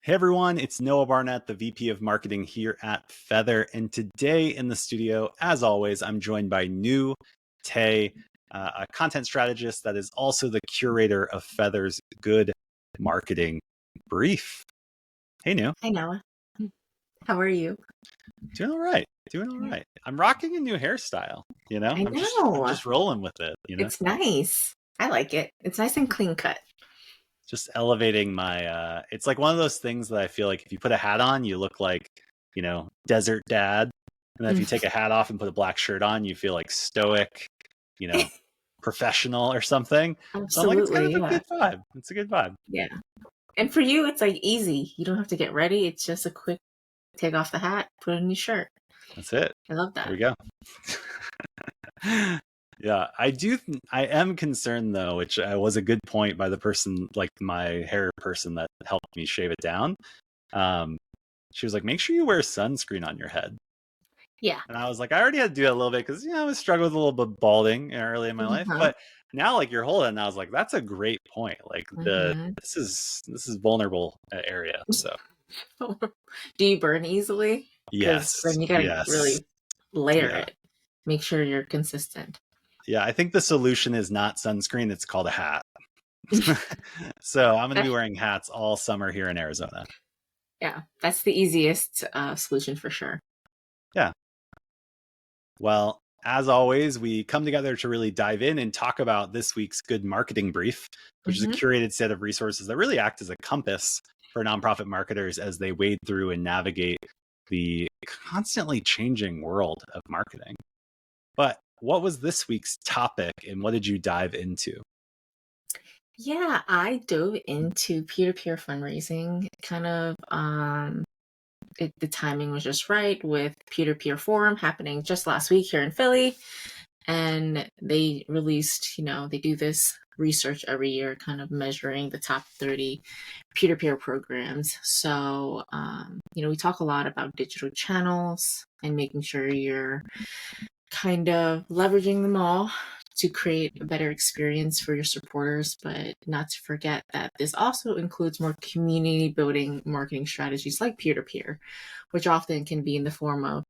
Hey everyone, it's Noah Barnett, the VP of Marketing here at Feathr. And today in the studio, as always, I'm joined by Nhu, a content strategist that is also the curator of Feathr's Good Marketing Brief. Hey Nhu. Hi, Noah. How are you? Doing all right. Doing all Yeah. right. I'm rocking a new hairstyle, I I'm know. just rolling with it, It's nice. I like it. It's nice and clean cut. just elevating my it's like one of those things that I feel like if you put a hat on, you look like, desert dad. And then if you take a hat off and put a black shirt on, you feel like stoic, you know, professional or something. So I'm like, it's kind Absolutely, of a yeah. good vibe. It's a good vibe. Yeah. And for you, it's like easy. You don't have to get ready. It's just a quick take off the hat, put on your shirt. That's it. I love There we that. go. Yeah, I am concerned though, which was a good point by the person, like my hair person that helped me shave it down. Um, she was like, make sure you wear sunscreen on your head. Yeah. And I was like, I already had to do that a little bit because I was struggling with a little bit balding early in my life. Uh-huh. But now, like you're holding, and I was like, that's a great point. Like Hmm. this is vulnerable area. So Do you burn easily? Because yes, then you gotta yes, really layer yeah, it. Make sure you're consistent. yeah. I think the solution is not sunscreen; it's called a hat. So I'm going to be wearing hats all summer here in Arizona. Yeah, that's the easiest solution for sure. Yeah. Well, as always, we come together to really dive in and talk about this week's Good Marketing Brief, which is a Hmm. curated set of resources that really act as a compass for nonprofit marketers as they wade through and navigate the constantly changing world of marketing. But what was this week's topic and what did you dive into? Yeah, I dove into peer-to-peer fundraising. The timing was just right with peer-to-peer forum happening just last week here in Philly. And they released, they do this research every year, kind of measuring the top 30 peer-to-peer programs. So, we talk a lot about digital channels and making sure you're kind of leveraging them all to create a better experience for your supporters, but not to forget that this also includes more community building marketing strategies like peer to peer, which often can be in the form of,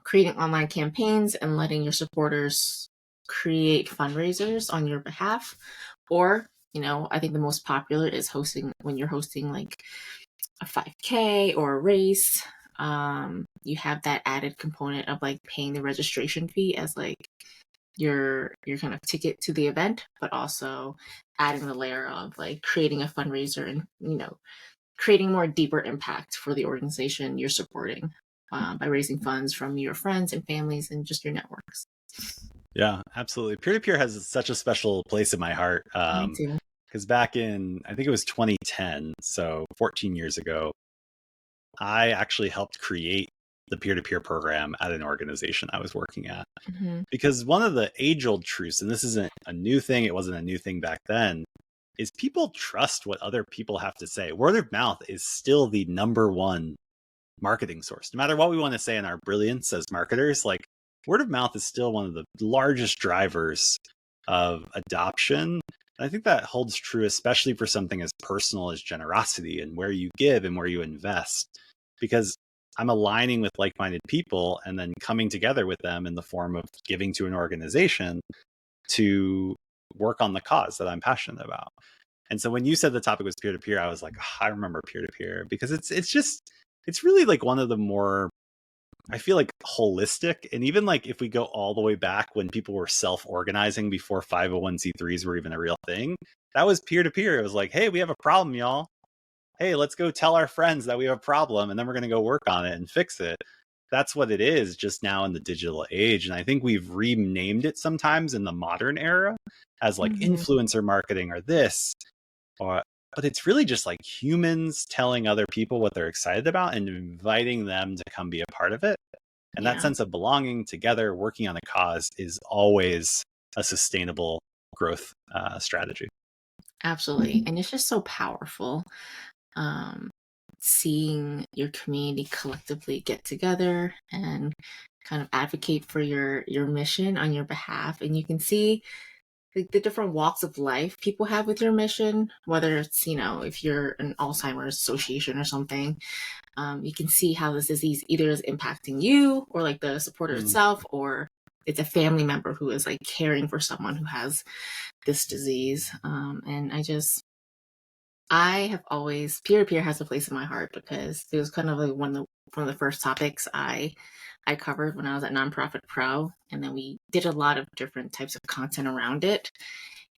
creating online campaigns and letting your supporters create fundraisers on your behalf. Or, I think the most popular is hosting when you're hosting like a 5K or a race. You have that added component of like paying the registration fee as like your kind of ticket to the event, but also adding the layer of like creating a fundraiser and creating more deeper impact for the organization you're supporting by raising funds from your friends and families and just your networks. Yeah, absolutely. Peer to peer has such a special place in my heart. Me too. Because back in, I think it was 2010, so 14 years ago, I actually helped create the peer to peer program at an organization I was working at. Hmm. Because one of the age old truths, and this isn't a new thing, it wasn't a new thing back then, is people trust what other people have to say. Word of mouth is still the number one marketing source. No matter what we want to say in our brilliance as marketers, like word of mouth is still one of the largest drivers of adoption. And I think that holds true, especially for something as personal as generosity and where you give and where you invest, because I'm aligning with like minded people and then coming together with them in the form of giving to an organization to work on the cause that I'm passionate about. And so when you said the topic was peer to peer, I was like, oh, I remember peer to peer because it's really like one of the more, I feel like, holistic. And even like if we go all the way back when people were self-organizing before 501c3s were even a real thing, that was peer to peer. It was like, hey, we have a problem, y'all. Hey, let's go tell our friends that we have a problem and then we're going to go work on it and fix it. That's what it is just now in the digital age. And I think we've renamed it sometimes in the modern era as like Hmm. influencer marketing or this, or but it's really just like humans telling other people what they're excited about and inviting them to come be a part of it. And that Yeah, sense of belonging together, working on a cause is always a sustainable growth strategy. absolutely. And it's just so powerful. Um, Seeing your community collectively get together and kind of advocate for your mission on your behalf, and you can see like the different walks of life people have with your mission, whether it's, if you're an Alzheimer's association or something, you can see how this disease either is impacting you or like the supporter Mm. itself, or it's a family member who is like caring for someone who has this disease. And I have always, peer-to-peer has a place in my heart because it was kind of like one of the first topics I covered when I was at Nonprofit Pro, and then we did a lot of different types of content around it.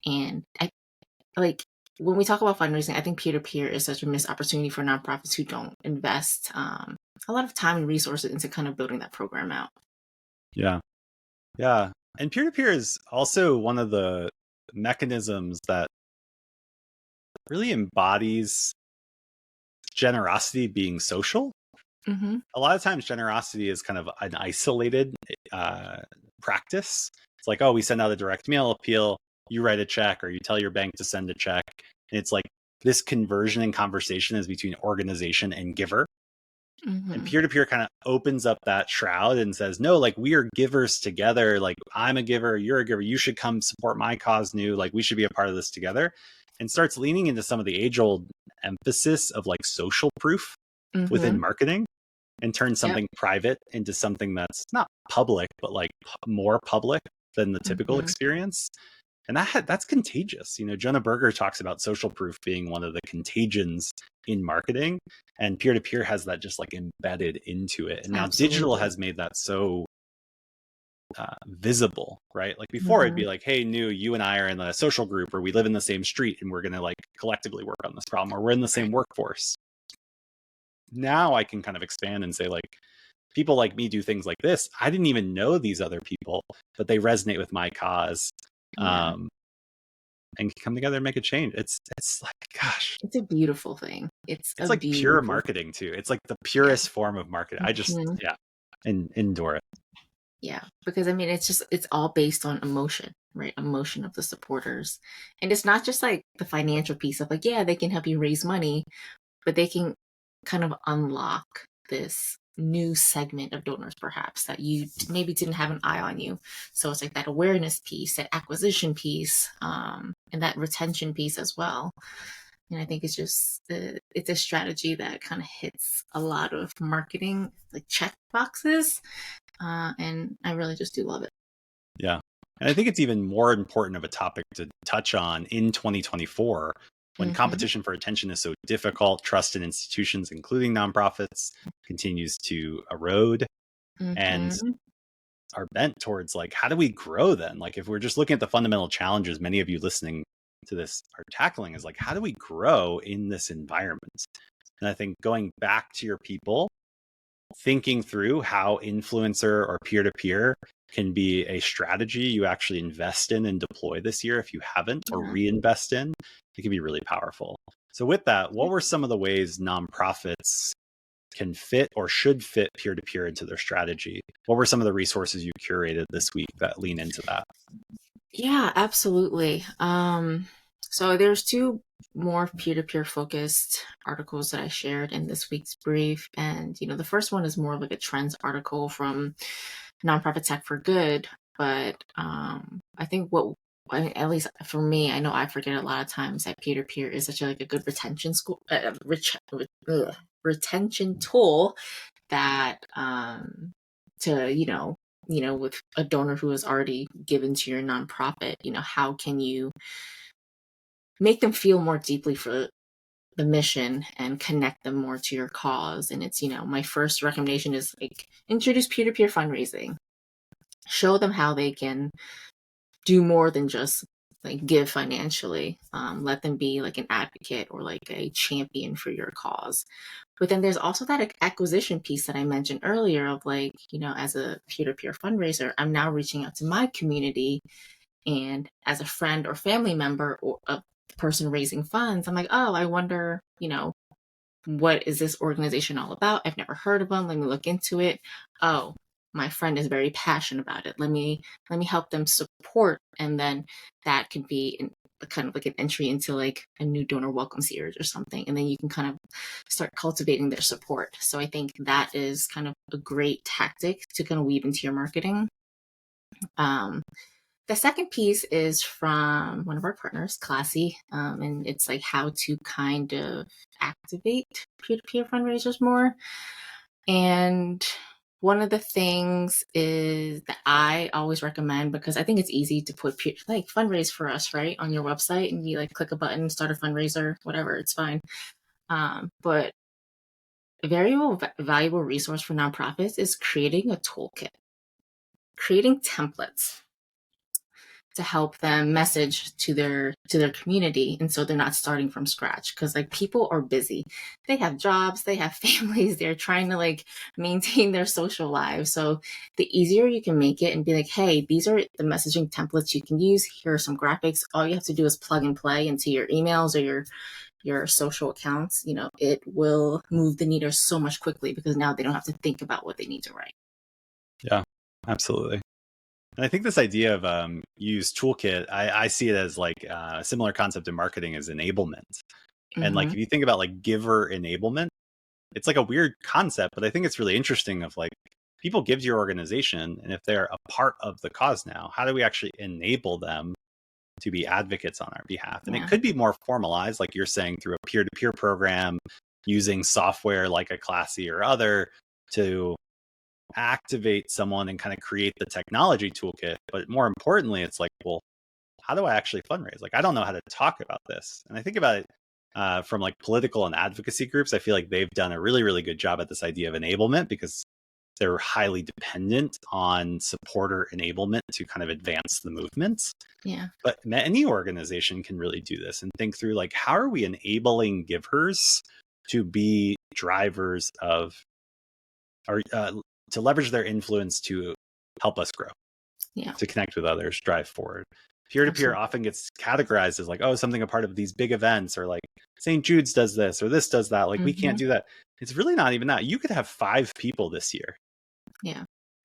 And I like when we talk about fundraising, I think peer-to-peer is such a missed opportunity for nonprofits who don't invest a lot of time and resources into kind of building that program out. Yeah. Yeah. And peer-to-peer is also one of the mechanisms that really embodies generosity being social. Mm-hmm. A lot of times generosity is kind of an isolated practice. It's like, oh, we send out a direct mail appeal, you write a check, or you tell your bank to send a check. And it's like this conversion and conversation is between organization and giver. And Mm-hmm. peer-to-peer kind of opens up that shroud and says, no, like we are givers together. Like I'm a giver, you're a giver. You should come support my cause, Nhu. Like we should be a part of this together. And starts leaning into some of the age-old emphasis of like social proof within Mm-hmm. marketing, and turn Yep. something private into something that's not public, but like more public than the typical Mm-hmm. experience. And that's contagious. Jonah Berger talks about social proof being one of the contagions in marketing, and peer-to-peer has that just like embedded into it. And now digital Absolutely. has made that so visible, right? Like before it'd Mm-hmm. be like, hey, Nhu, you and I are in a social group, or we live in the same street and we're going to like collectively work on this problem, or we're in the same Right. workforce. Now I can kind of expand and say, like, people like me do things like this. I didn't even know these other people, but they resonate with my cause, Yeah. and come together and make a change. It's like, gosh, It's a beautiful thing. It's it's a like pure beautiful thing. marketing too. It's like the Yeah. purest form of marketing. I just, Mhm. yeah, and endure it. Yeah, because I mean, it's all based on emotion, right? Emotion of the supporters. And it's not just like the financial piece of like, yeah, they can help you raise money, but they can kind of unlock this new segment of donors perhaps that you maybe didn't have an eye on you. So it's like that awareness piece, that acquisition piece, and that retention piece as well. And I think it's a strategy that kind of hits a lot of marketing like check boxes, and I really just do love it. Yeah. And I think it's even more important of a topic to touch on in 2024, when Mm-hmm. competition for attention is so difficult, trust in institutions, including nonprofits, continues to erode, and Mm-hmm. are bent towards like, how do we grow then? Like, if we're just looking at the fundamental challenges many of you listening to this are tackling, is like, how do we grow in this environment? And I think going back to your people, thinking through how influencer or peer-to-peer can be a strategy you actually invest in and deploy this year if you haven't, or Yeah. reinvest in, it can be really powerful. So with that, Yeah. what were some of the ways nonprofits can fit or should fit peer-to-peer into their strategy? What were some of the resources you curated this week that lean into that? Yeah, absolutely. So there's two more peer-to-peer focused articles that I shared in this week's brief. And, the first one is more like a trends article from Nonprofit Tech for Good. But I think at least for me, I know I forget a lot of times that peer-to-peer is such like a good retention tool that to with a donor who is already given to your nonprofit, how can you make them feel more deeply for the mission and connect them more to your cause? And it's, my first recommendation is like introduce peer-to-peer fundraising, show them how they can do more than just like give financially. Let them be like an advocate or like a champion for your cause. But then there's also that acquisition piece that I mentioned earlier of like, as a peer-to-peer fundraiser, I'm now reaching out to my community, and as a friend or family member or a person raising funds, I'm like, oh, I wonder, what is this organization all about? I've never heard of them. Let me look into it. Oh, my friend is very passionate about it. Let me help them support, and then that could be kind of like an entry into like a new donor welcome series or something, and then you can kind of start cultivating their support. So I think that is kind of a great tactic to kind of weave into your marketing. Um, The second piece is from one of our partners, Classy, and it's like how to kind of activate peer-to-peer fundraisers more. And one of the things is that I always recommend, because I think it's easy to put like fundraise for us, right, on your website, and you like click a button, start a fundraiser, whatever, it's fine. But a very valuable resource for nonprofits is creating a toolkit, creating templates to help them message to their community, and so they're not starting from scratch, because like people are busy, they have jobs, they have families, they're trying to like maintain their social lives. So the easier you can make it and be like, hey, these are the messaging templates you can use, here are some graphics, all you have to do is plug and play into your emails or your social accounts, it will move the needle so much quickly, because now they don't have to think about what they need to write. Yeah, absolutely. And I think this idea of use toolkit, I see it as like a similar concept in marketing as enablement. And like, if you think about like giver enablement, it's like a weird concept, but I think it's really interesting of like, people give to your organization, and if they're a part of the cause now, how do we actually enable them to be advocates on our behalf? And it could be more formalized, like you're saying, through a peer-to-peer program, using software like a Classy or other to activate someone and kind of create the technology toolkit. But more importantly, it's like, well, how do I actually fundraise? Like, I don't know how to talk about this. And I think about it from like political and advocacy groups. I feel like they've done a really, really good job at this idea of enablement, because they're highly dependent on supporter enablement to kind of advance the movements. Yeah. But any organization can really do this and think through like, how are we enabling givers to be drivers of, or to leverage their influence to help us grow, to connect with others, drive forward. Peer-to-peer often gets categorized as like, oh, something a part of these big events, or like St. Jude's does this or this does that. Like, we can't do that. It's really not even that. You could have 5 people this year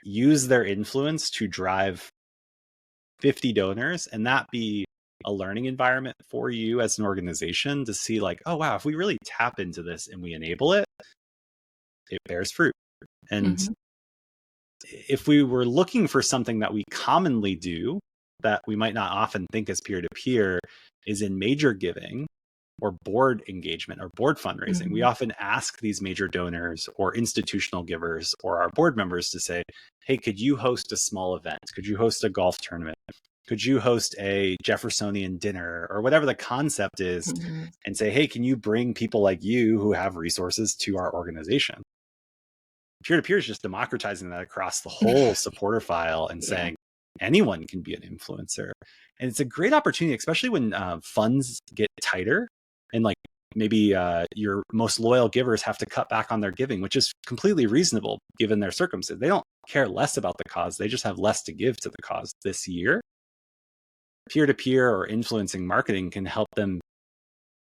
use their influence to drive 50 donors, and that be a learning environment for you as an organization to see like, oh, wow, if we really tap into this and we enable it, it bears fruit. And if we were looking for something that we commonly do that we might not often think as peer-to-peer, is in major giving or board engagement or board fundraising. We often ask these major donors or institutional givers or our board members to say, hey, could you host a small event? Could you host a golf tournament? Could you host a Jeffersonian dinner, or whatever the concept is, and say, hey, can you bring people like you who have resources to our organization? Peer-to-peer is just democratizing that across the whole supporter file and saying anyone can be an influencer. And it's a great opportunity, especially when funds get tighter and like maybe your most loyal givers have to cut back on their giving, which is completely reasonable given their circumstances. They don't care less about the cause. They just have less to give to the cause this year. Peer-to-peer or influencing marketing can help them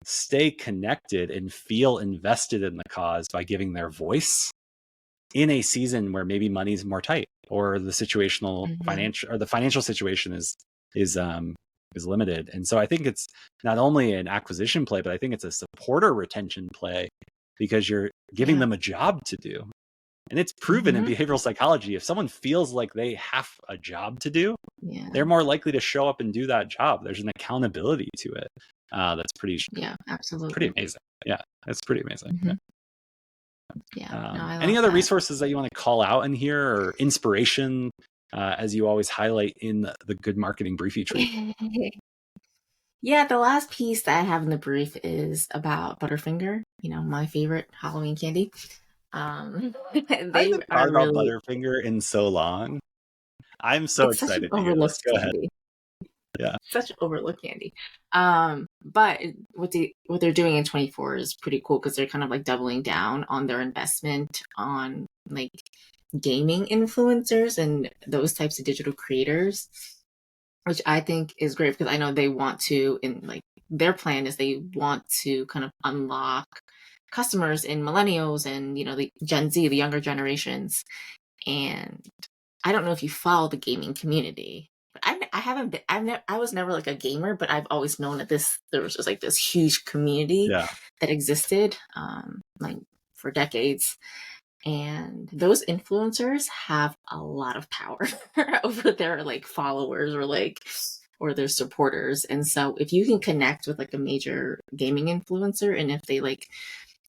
stay connected and feel invested in the cause by giving their voice in a season where maybe money's more tight, or the situational financial situation is limited. And so I think it's not only an acquisition play, but I think it's a supporter retention play, because you're giving them a job to do. And it's proven in behavioral psychology, if someone feels like they have a job to do, they're more likely to show up and do that job. There's an accountability to it. That's pretty absolutely, pretty amazing. Yeah, that's pretty amazing. I any love other that. resources that you want to call out in here, or inspiration, as you always highlight in the Good Marketing Briefy Tree? The last piece that I have in the brief is about Butterfinger, my favorite Halloween candy. They I haven't thought about Butterfinger in so long. I'm so excited to hear this. Go ahead. Yeah, such overlooked candy. But what they're doing in 24 is pretty cool, because they're kind of like doubling down on their investment on like gaming influencers and those types of digital creators, which I think is great, because I know they want to, in like their plan is they want to kind of unlock customers in millennials and the Gen Z, the younger generations. And I don't know if you follow the gaming community, but I haven't been, I was never like a gamer, but I've always known that there was just like this huge community that existed like for decades. And those influencers have a lot of power over their like followers or their supporters. And so if you can connect with like a major gaming influencer, and if they like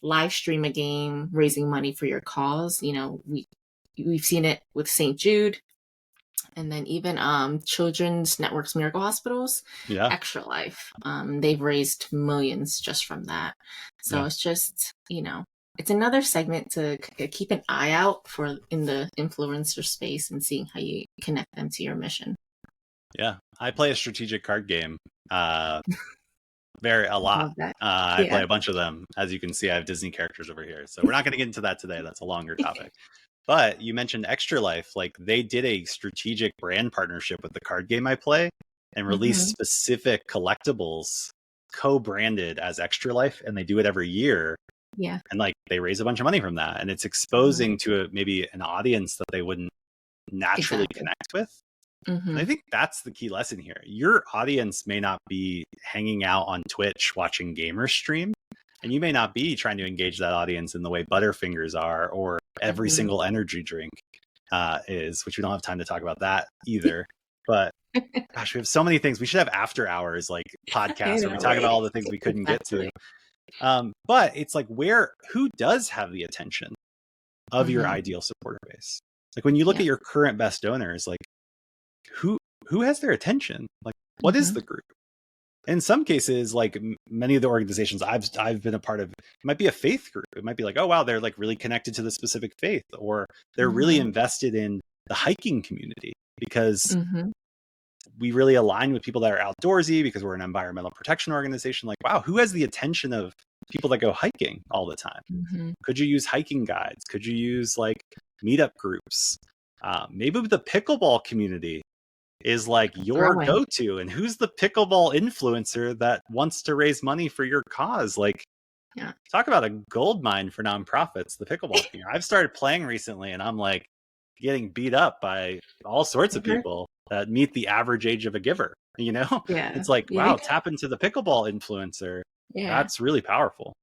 live stream a game raising money for your cause, we've seen it with St. Jude, and then even Children's Network's Miracle Hospitals, Yeah. Extra Life. They've raised millions just from that. So Yeah. it's just, it's another segment to keep an eye out for in the influencer space and seeing how you connect them to your mission. Yeah. I play a strategic card game a lot. I play a bunch of them. As you can see, I have Disney characters over here. So we're not going to get into that today. That's a longer topic. But you mentioned Extra Life. Like, they did a strategic brand partnership with the card game I play and released specific collectibles co-branded as Extra Life, and they do it every year. Yeah. And like, they raise a bunch of money from that, and it's exposing to maybe an audience that they wouldn't naturally connect with. And I think that's the key lesson here. Your audience may not be hanging out on Twitch watching gamers stream, and you may not be trying to engage that audience in the way Butterfingers are, or every single energy drink is, which we don't have time to talk about that either. But gosh, we have so many things. We should have after hours like podcasts where we talk about all the things we couldn't get to. But it's like, who does have the attention of your ideal supporter base? Like, when you look at your current best donors, like who has their attention? Like, what is the group? In some cases, like many of the organizations I've been a part of, it might be a faith group. It might be like, oh wow, they're like really connected to the specific faith, or they're really invested in the hiking community because we really align with people that are outdoorsy because we're an environmental protection organization. Like, wow, who has the attention of people that go hiking all the time? Could you use hiking guides? Could you use like meetup groups? Maybe the pickleball community is like your go-to, and who's the pickleball influencer that wants to raise money for your cause? Like, talk about a gold mine for nonprofits, the pickleball community. I've started playing recently, and I'm like getting beat up by all sorts of people that meet the average age of a giver. It's like, wow, tap into the pickleball influencer. That's really powerful.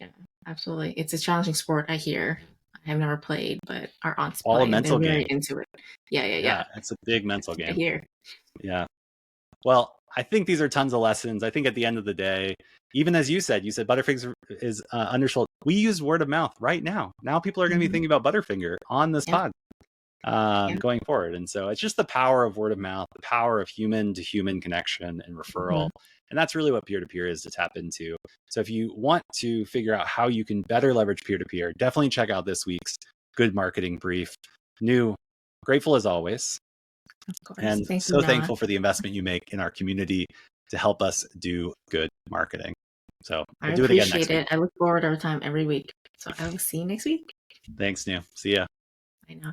Yeah, absolutely. It's a challenging sport, I hear. I have never played, but our aunts all play. A mental They're game. very into it. Yeah. It's a big mental game. I hear. Yeah. Well, I think these are tons of lessons. I think at the end of the day, even as you said Butterfinger is undersold. We use word of mouth right now. Now people are going to be thinking about Butterfinger on this pod going forward. And so it's just the power of word of mouth, the power of human to human connection and referral. And that's really what peer-to-peer is to tap into. So if you want to figure out how you can better leverage peer-to-peer, definitely check out this week's Good Marketing Brief. Nhu, grateful as always. Of course. And Thank so you, thankful for the investment you make in our community to help us do good marketing. So we'll do it again next week. I look forward to our time every week. So I will see you next week. Thanks, Nhu. See ya. I know.